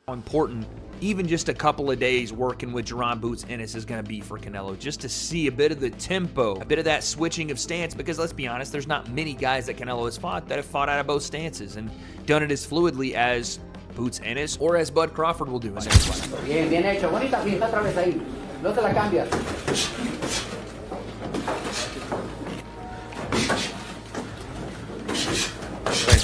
How important even just a couple of days working with Jaron Boots Ennis is going to be for Canelo, just to see a bit of the tempo, a bit of that switching of stance, because let's be honest, there's not many guys that Canelo has fought that have fought out of both stances and done it as fluidly as Boots Ennis or as Bud Crawford will do in this fight. Bien, bien hecho, bonita pinta otra vez ahí, no te la cambias.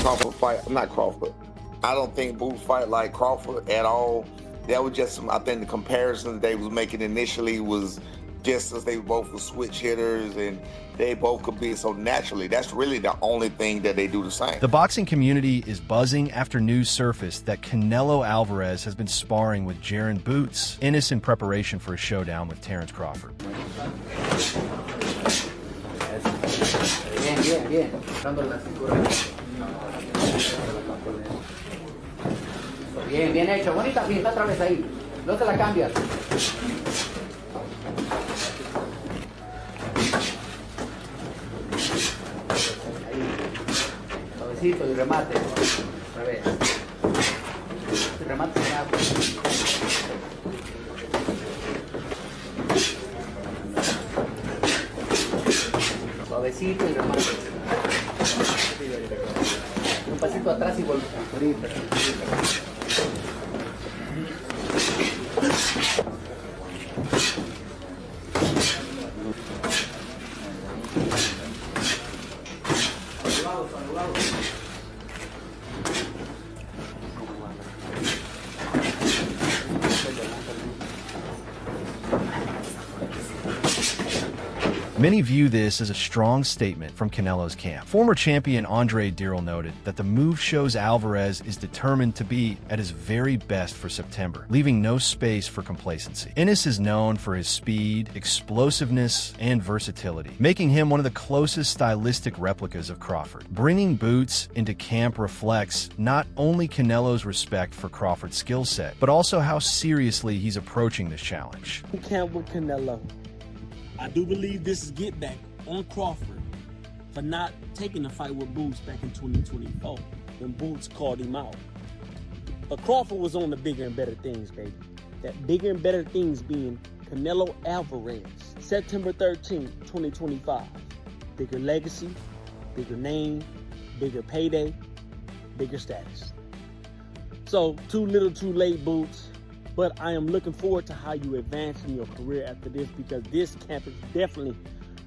Crawford fight, not Crawford. I don't think Boots fight like Crawford at all. That was just I think the comparison they was making initially was just as they both were switch hitters and they both could be so naturally. That's really the only thing that they do the same. The boxing community is buzzing after news surfaced that Canelo Alvarez has been sparring with Jaron Boots Ennis in preparation for a showdown with Terence Crawford. Bien, bien, bien. Dándole la cintura. Bien, bien hecho, bonita pinta otra vez ahí, no te la cambias. Ahí, suavecito y remate, otra vez. Y remate en agua. Suavecito y remate. Un pasito atrás y volver. Many view this as a strong statement from Canelo's camp. Former champion Andre Dirrell noted that the move shows Alvarez is determined to be at his very best for September, leaving no space for complacency. Ennis is known for his speed, explosiveness, and versatility, making him one of the closest stylistic replicas of Crawford. Bringing Boots into camp reflects not only Canelo's respect for Crawford's skill set, but also how seriously he's approaching this challenge. Camp with Canelo. I do believe this is get back on Crawford for not taking the fight with Boots back in 2024 when Boots called him out. But Crawford was on the bigger and better things, baby. That bigger and better things being Canelo Alvarez, September 13th, 2025. Bigger legacy, bigger name, bigger payday, bigger status. So, too little, too late, Boots. But I am looking forward to how you advance in your career after this, because this camp is definitely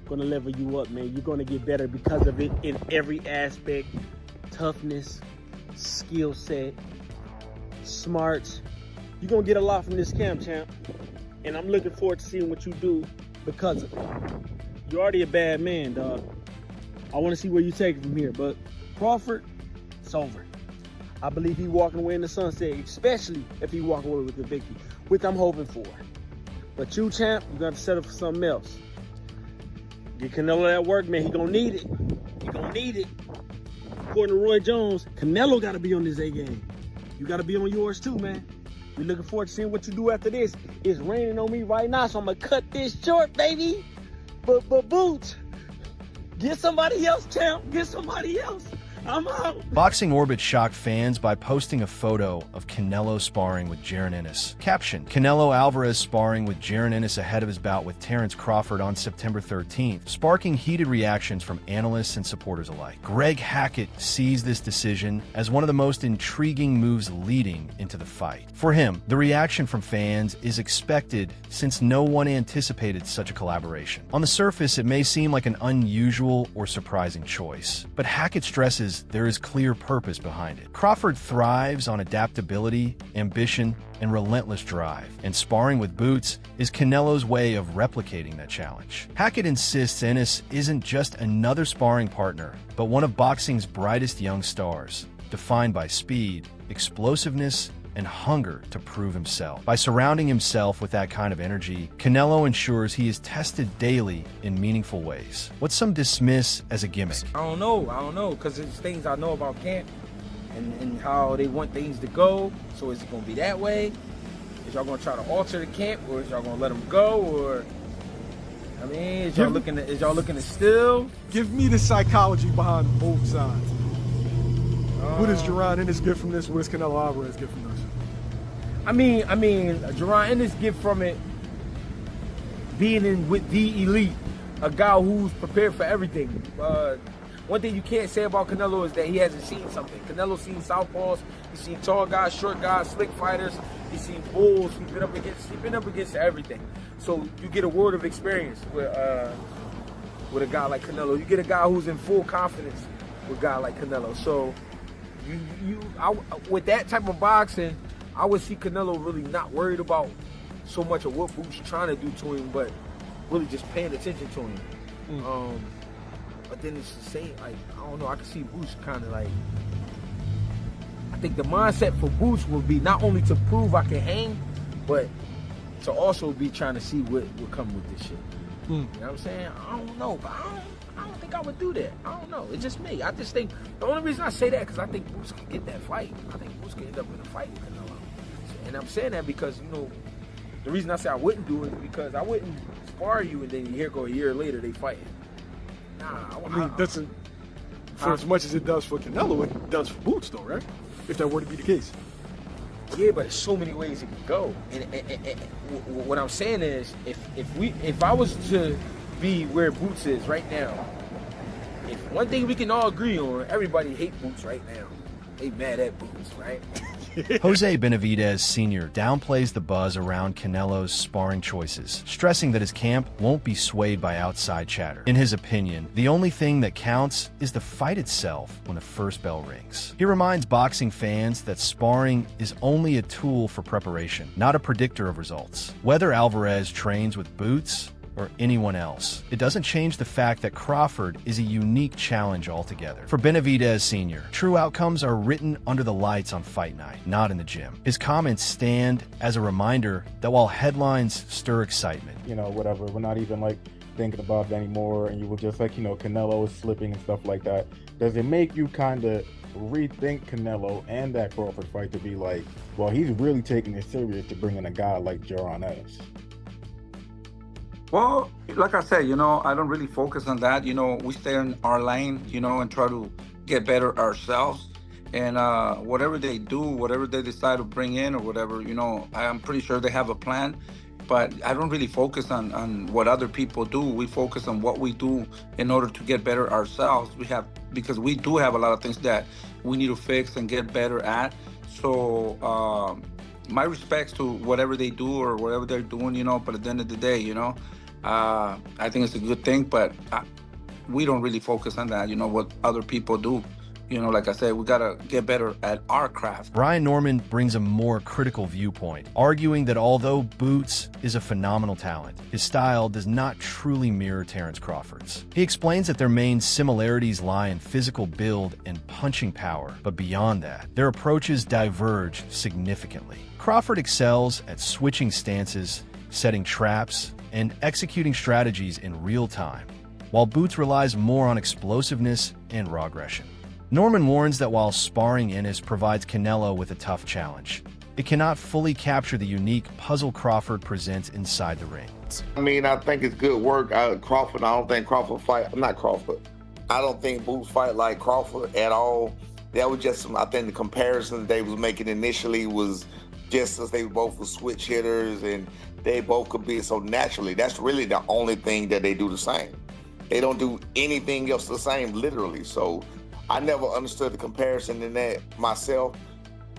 going to level you up, man. You're going to get better because of it in every aspect. Toughness, skill set, smarts. You're going to get a lot from this camp, champ. And I'm looking forward to seeing what you do because of it. You're already a bad man, dog. I want to see where you take it from here. But Crawford, it's over. I believe he's walking away in the sunset, especially if he walk away with the victory, which I'm hoping for. But you, champ, you got to settle for something else. Get Canelo that work, man. He gonna need it. He gonna need it. According to Roy Jones, Canelo got to be on his A game. You got to be on yours too, man. We're looking forward to seeing what you do after this. It's raining on me right now, so I'm gonna cut this short, baby. But Boots, get somebody else, champ. Get somebody else. I'm out. Boxing Orbit shocked fans by posting a photo of Canelo sparring with Jaron Ennis. Caption: Canelo Alvarez sparring with Jaron Ennis ahead of his bout with Terence Crawford on September 13th, sparking heated reactions from analysts and supporters alike. Greg Hackett sees this decision as one of the most intriguing moves leading into the fight. For him, the reaction from fans is expected since no one anticipated such a collaboration. On the surface, it may seem like an unusual or surprising choice, but Hackett stresses there is clear purpose behind it. Crawford thrives on adaptability, ambition, and relentless drive, and sparring with Boots is Canelo's way of replicating that challenge. Hackett insists Ennis isn't just another sparring partner, but one of boxing's brightest young stars, defined by speed, explosiveness, and hunger to prove himself. By surrounding himself with that kind of energy, Canelo ensures he is tested daily in meaningful ways. What some dismiss as a gimmick. I don't know, because it's things I know about camp and how they want things to go. So is it going to be that way? Is y'all going to try to alter the camp, or is y'all going to let them go, or I mean, is y'all looking to still? Give me the psychology behind both sides. What does Jaron Ennis get from this? What does Canelo Alvarez get from this? I mean, Jaron Ennis get from it being in with the elite, a guy who's prepared for everything. One thing you can't say about Canelo is that he hasn't seen something. Canelo's seen southpaws, he's seen tall guys, short guys, slick fighters, he's seen bulls, he's been up against everything. So you get a world of experience with a guy like Canelo. You get a guy who's in full confidence with a guy like Canelo. So with that type of boxing, I would see Canelo really not worried about so much of what Boots trying to do to him, but really just paying attention to him. But then it's the same, like, I don't know, I can see Boots kind of like, I think the mindset for Boots would be not only to prove I can hang, but to also be trying to see what will come with this shit. You know what I'm saying? I don't know, but I don't think I would do that. I don't know. It's just me. I just think, the only reason I say that, because I think Boots can get that fight. I think Boots can end up in a fight with Canelo. And I'm saying that because, you know, the reason I say I wouldn't do it is because I wouldn't spar you and then here go a year later they fighting. Nah, I mean, doesn't, for as much as it does for Canelo, it does for Boots, though, right? If that were to be the case. Yeah, but there's so many ways it can go. And what I'm saying is, if I was to be where Boots is right now, if one thing we can all agree on, everybody hate Boots right now. They mad at Boots, right? Jose Benavidez Sr. downplays the buzz around Canelo's sparring choices, stressing that his camp won't be swayed by outside chatter. In his opinion, the only thing that counts is the fight itself when the first bell rings. He reminds boxing fans that sparring is only a tool for preparation, not a predictor of results. Whether Alvarez trains with Boots or anyone else, it doesn't change the fact that Crawford is a unique challenge altogether. For Benavidez Sr., true outcomes are written under the lights on fight night, not in the gym. His comments stand as a reminder that while headlines stir excitement, you know, whatever, we're not even like thinking about it anymore, and you were just like, you know, Canelo is slipping and stuff like that. Does it make you kind of rethink Canelo and that Crawford fight to be like, well, he's really taking it serious to bring in a guy like Jaron Ennis? Well, like I said, you know, I don't really focus on that. You know, we stay in our lane, you know, and try to get better ourselves. And whatever they do, whatever they decide to bring in or whatever, you know, I'm pretty sure they have a plan. But I don't really focus on what other people do. We focus on what we do in order to get better ourselves. Because we do have a lot of things that we need to fix and get better at. So my respects to whatever they do or whatever they're doing, you know, but at the end of the day, you know, I think it's a good thing, but we don't really focus on that, you know, what other people do. You know, like I said, we got to get better at our craft. Brian Norman brings a more critical viewpoint, arguing that although Boots is a phenomenal talent, his style does not truly mirror Terence Crawford's. He explains that their main similarities lie in physical build and punching power, but beyond that, their approaches diverge significantly. Crawford excels at switching stances, setting traps, and executing strategies in real time, while Boots relies more on explosiveness and raw aggression. Norman warns that while Sparring Ennis provides Canelo with a tough challenge, it cannot fully capture the unique puzzle Crawford presents inside the ring. I mean, I think it's good work. Crawford, I don't think Crawford fight, not Crawford. I don't think Boots fight like Crawford at all. That was just, I think the comparison that they was making initially was just as they both were switch hitters and they both could be so naturally. That's really the only thing that they do the same. They don't do anything else the same, literally. So I never understood the comparison in that myself.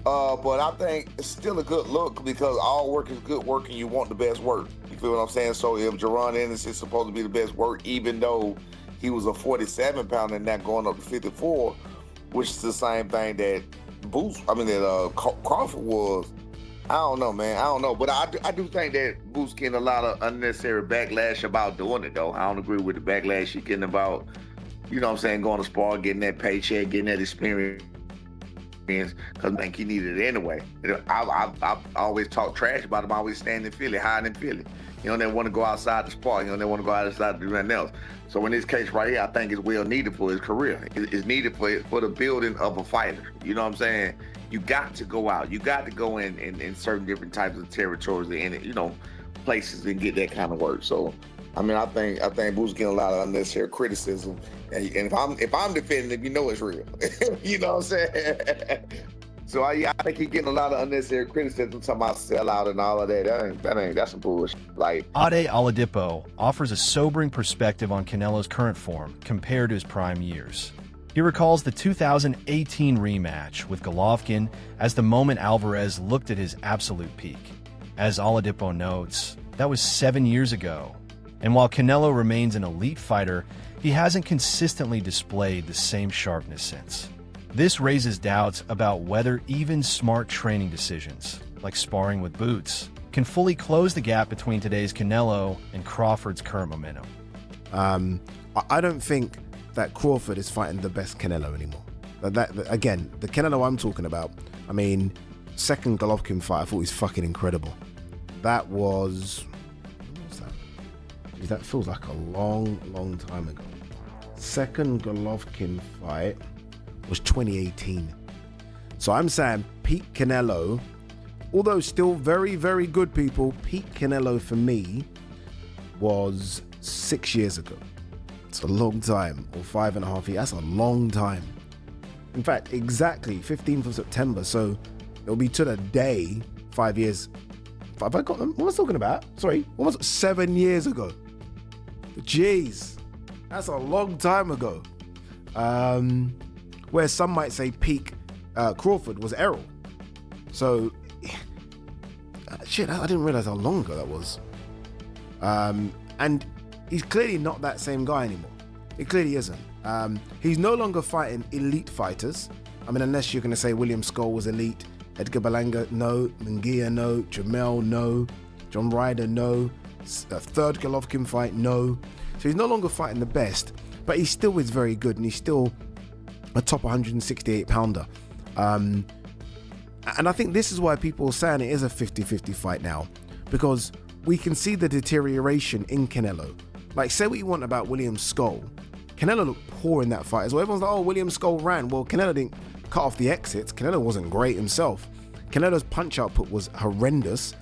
But I think it's still a good look because all work is good work and you want the best work. You feel what I'm saying? So if Jaron Ennis is supposed to be the best work, even though he was a 47-pounder and not going up to 54, which is the same thing that Crawford was. I don't know, man. I don't know. But I do think that Boots getting a lot of unnecessary backlash about doing it, though. I don't agree with the backlash he's getting about, you know what I'm saying, going to spar, getting that paycheck, getting that experience, because I think he needed it anyway. I always talk trash about him, I always stand in Philly, hiding in Philly. You know, they want to go outside to spar. You know, they want to go outside to do nothing else. So in this case right here, I think it's well needed for his career. It's needed for the building of a fighter. You know what I'm saying? You got to go out. You got to go in certain different types of territories and, you know, places and get that kind of work. So, I mean, I think Boots getting a lot of unnecessary criticism. And if I'm defending him, you know it's real. You know what I'm saying? So I think he's getting a lot of unnecessary criticism talking about sellout and all of that. That's some bullshit. Like, Ade Oladipo offers a sobering perspective on Canelo's current form compared to his prime years. He recalls the 2018 rematch with Golovkin as the moment Alvarez looked at his absolute peak. As Oladipo notes, that was 7 years ago. And while Canelo remains an elite fighter, he hasn't consistently displayed the same sharpness since. This raises doubts about whether even smart training decisions, like sparring with boots, can fully close the gap between today's Canelo and Crawford's current momentum. I don't think that Crawford is fighting the best Canelo anymore. Again, the Canelo I'm talking about, I mean, second Golovkin fight, I thought was fucking incredible. That was... What was that? Jeez, that feels like a long time ago. Second Golovkin fight was 2018. So I'm saying peak Canelo, although still very, very good, people, peak Canelo for me was 6 years ago. It's a long time, or 5.5 years. That's a long time. In fact, exactly 15th of September. So it'll be to the day 5 years. Have I got them? What was I talking about? Sorry, almost 7 years ago. Jeez, that's a long time ago. Where some might say peak Crawford was Errol. So, shit, I didn't realize how long ago that was. And he's clearly not that same guy anymore. He clearly isn't. He's no longer fighting elite fighters. I mean, unless you're going to say William Skull was elite, Edgar Berlanga, no, Munguia, no, Jamel, no, John Ryder, no, a third Golovkin fight, no. So he's no longer fighting the best, but he still is very good, and he's still a top 168 pounder. And I think this is why people are saying it is a 50-50 fight now, because we can see the deterioration in Canelo. Like, say what you want about William Skull, Canelo looked poor in that fight as well. Everyone's like, oh, William Skull ran. Well, Canelo didn't cut off the exits. Canelo wasn't great himself. Canelo's punch output was horrendous.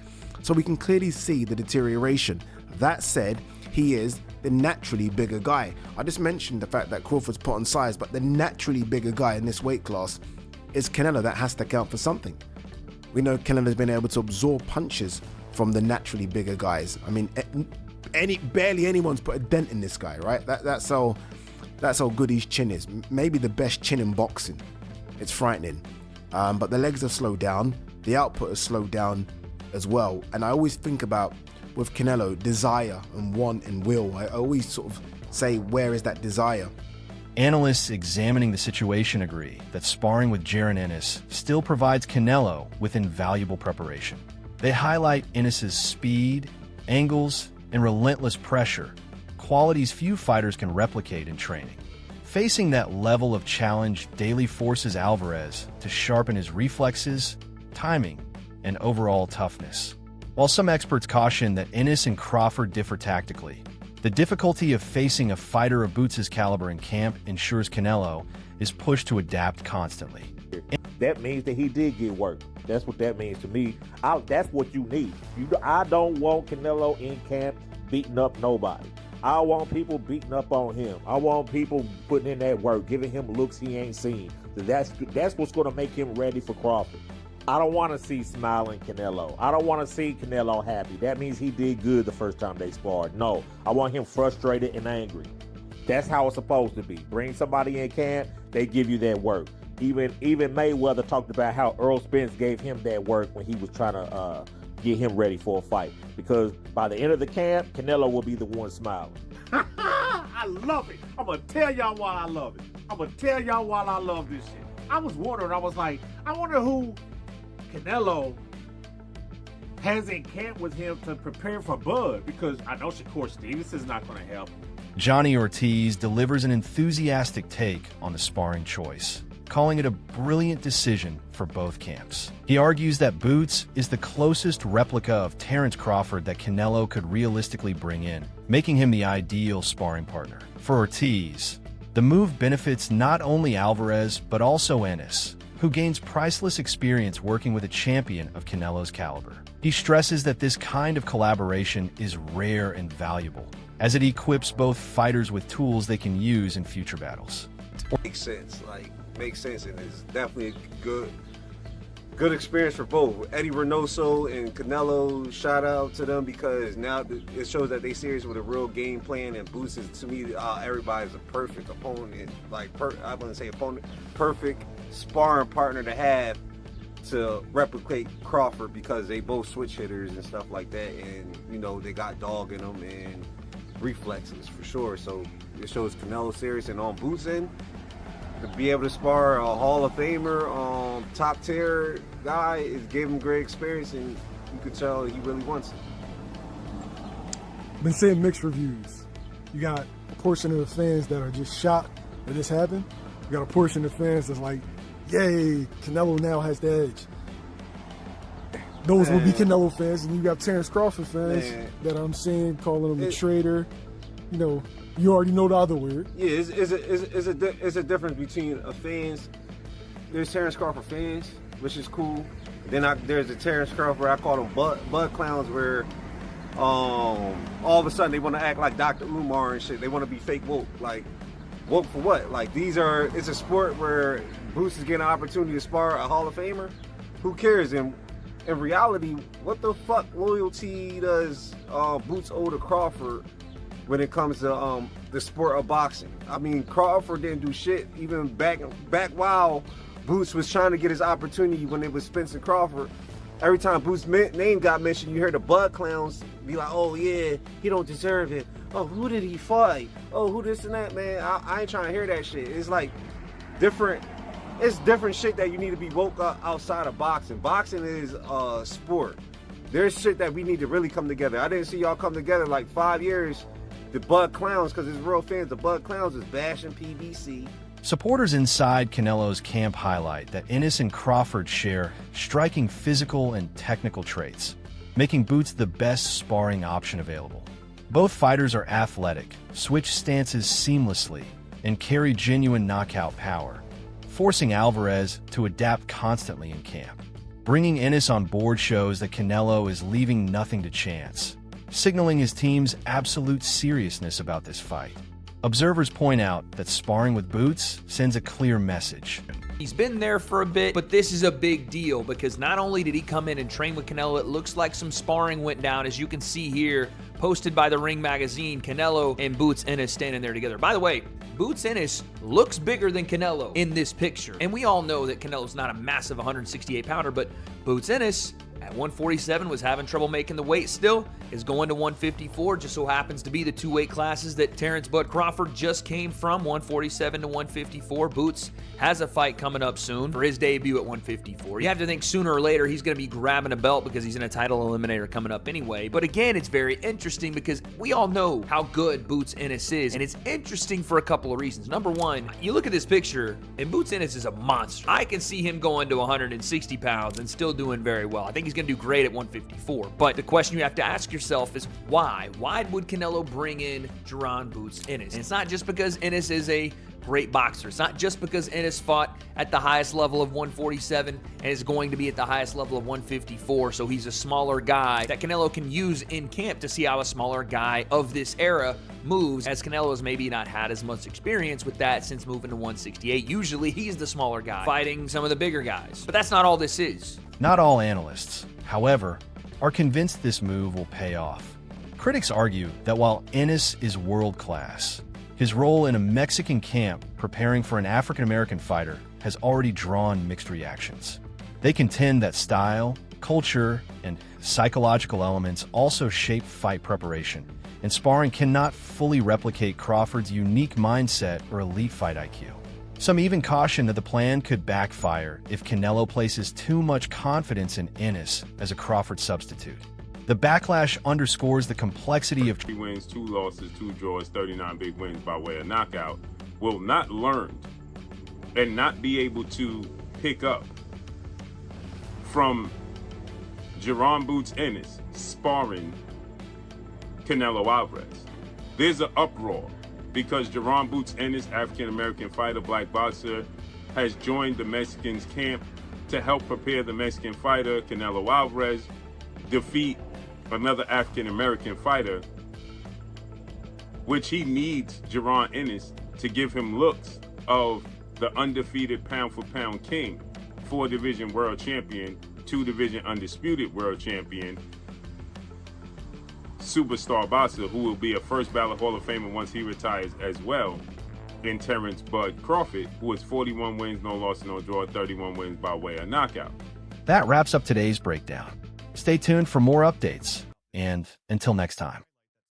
So we can clearly see the deterioration. That said, he is the naturally bigger guy. I just mentioned the fact that Crawford's put on size, but the naturally bigger guy in this weight class is Canelo. That has to count for something. We know Canelo's been able to absorb punches from the naturally bigger guys. I mean, barely anyone's put a dent in this guy, right? That's how good his chin is. Maybe the best chin in boxing. It's frightening. But the legs have slowed down. The output has slowed down as well. And I always think about, with Canelo, desire and want and will. I always sort of say, where is that desire? Analysts examining the situation agree that sparring with Jaron Ennis still provides Canelo with invaluable preparation. They highlight Ennis's speed, angles, and relentless pressure, qualities few fighters can replicate in training. Facing that level of challenge daily forces Alvarez to sharpen his reflexes, timing, and overall toughness. While some experts caution that Ennis and Crawford differ tactically, the difficulty of facing a fighter of Boots' caliber in camp ensures Canelo is pushed to adapt constantly. That means that he did get work. That's what that means to me. That's what you need. I don't want Canelo in camp beating up nobody. I want people beating up on him. I want people putting in that work, giving him looks he ain't seen. That's what's going to make him ready for Crawford. I don't want to see smiling Canelo. I don't want to see Canelo happy. That means he did good the first time they sparred. No, I want him frustrated and angry. That's how it's supposed to be. Bring somebody in camp, they give you that work. Even Mayweather talked about how Earl Spence gave him that work when he was trying to get him ready for a fight. Because by the end of the camp, Canelo will be the one smiling. I love it. I'm going to tell y'all why I love it. I'm going to tell y'all why I love this shit. I was wondering, I was like, I wonder who Canelo has in camp with him to prepare for Bud, because I know Shakur Stevenson's not going to help. Johnny Ortiz delivers an enthusiastic take on the sparring choice, calling it a brilliant decision for both camps. He argues that Boots is the closest replica of Terence Crawford that Canelo could realistically bring in, making him the ideal sparring partner. For Ortiz, the move benefits not only Alvarez, but also Ennis, who gains priceless experience working with a champion of Canelo's caliber. He stresses that this kind of collaboration is rare and valuable, as it equips both fighters with tools they can use in future battles. Makes sense, and it's definitely a good good experience for both. Eddie Reynoso and Canelo, shout out to them because now it shows that they serious with a real game plan. And Boots is, to me, everybody's a perfect opponent. Like, I wouldn't say opponent, perfect sparring partner to have to replicate Crawford because they both switch hitters and stuff like that. And, you know, they got dog in them and reflexes for sure. So it shows Canelo serious. And on Boots' end, to be able to spar a Hall of Famer, top tier guy, is gave him great experience, and you could tell he really wants it. Been seeing mixed reviews. You got a portion of the fans that are just shocked that this happened. You got a portion of the fans that's like, yay, Canelo now has the edge. Those will be Canelo fans, and you got Terence Crawford fans that I'm seeing calling him a traitor. You know, you already know the other word. Yeah, it's a difference between fans. There's Terence Crawford fans, which is cool. Then there's the Terence Crawford, I call them bud clowns, where all of a sudden they want to act like Dr. Umar and shit. They want to be fake woke. Like, woke for what? Like, it's a sport where Boots is getting an opportunity to spar a Hall of Famer. Who cares? And in reality, what the fuck loyalty does Boots owe to Crawford when it comes to the sport of boxing? I mean, Crawford didn't do shit even back while Boots was trying to get his opportunity when it was Spencer Crawford. Every time Boots' name got mentioned, you heard the bud clowns be like, oh yeah, he don't deserve it. Oh, who did he fight? Oh, who this and that, man. I ain't trying to hear that shit. It's like different shit that you need to be woke up outside of boxing. Boxing is a sport. There's shit that we need to really come together. I didn't see y'all come together like 5 years. The bud clowns, because it's real fans, the bud clowns is bashing PBC. Supporters inside Canelo's camp highlight that Ennis and Crawford share striking physical and technical traits, making Boots the best sparring option available. Both fighters are athletic, switch stances seamlessly, and carry genuine knockout power, forcing Alvarez to adapt constantly in camp. Bringing Ennis on board shows that Canelo is leaving nothing to chance, signaling his team's absolute seriousness about this fight. Observers point out that sparring with Boots sends a clear message. He's been there for a bit, but this is a big deal because not only did he come in and train with Canelo, it looks like some sparring went down, as you can see here, posted by the Ring magazine, Canelo and Boots Ennis standing there together. By the way, Boots Ennis looks bigger than Canelo in this picture. And we all know that Canelo's not a massive 168-pounder, but Boots Ennis at 147 was having trouble making the weight still, is going to 154, just so happens to be the two weight classes that Terence Bud Crawford just came from, 147 to 154. Boots has a fight coming up soon for his debut at 154. You have to think sooner or later he's going to be grabbing a belt because he's in a title eliminator coming up anyway. But again, it's very interesting because we all know how good Boots Ennis is, and it's interesting for a couple of reasons. Number one, you look at this picture, and Boots Ennis is a monster. I can see him going to 160 pounds and still doing very well. I think he's going to do great at 154. But the question you have to ask yourself is why? Why would Canelo bring in Jaron Boots Ennis? And it's not just because Ennis is a great boxer. It's not just because Ennis fought at the highest level of 147 and is going to be at the highest level of 154, so he's a smaller guy that Canelo can use in camp to see how a smaller guy of this era moves, as Canelo has maybe not had as much experience with that since moving to 168. Usually he's the smaller guy fighting some of the bigger guys. But that's not all this is. Not all analysts, however, are convinced this move will pay off. Critics argue that while Ennis is world-class, his role in a Mexican camp preparing for an African-American fighter has already drawn mixed reactions. They contend that style, culture, and psychological elements also shape fight preparation, and sparring cannot fully replicate Crawford's unique mindset or elite fight IQ. Some even caution that the plan could backfire if Canelo places too much confidence in Ennis as a Crawford substitute. The backlash underscores the complexity of 3 wins, 2 losses, 2 draws, 39 big wins by way of knockout, will not learn and not be able to pick up from Jaron Boots Ennis sparring Canelo Alvarez. There's an uproar because Jaron Boots Ennis, African-American fighter, black boxer, has joined the Mexicans camp to help prepare the Mexican fighter, Canelo Alvarez, defeat another African-American fighter, which he needs Jaron Ennis to give him looks of the undefeated pound-for-pound king 4-division world champion, 2-division undisputed world champion, superstar boxer who will be a first ballot Hall of Famer once he retires as well, in Terence "Bud" Crawford, who has 41 wins, no loss, no draw, 31 wins by way of knockout. That wraps up today's breakdown. Stay tuned for more updates, and until next time.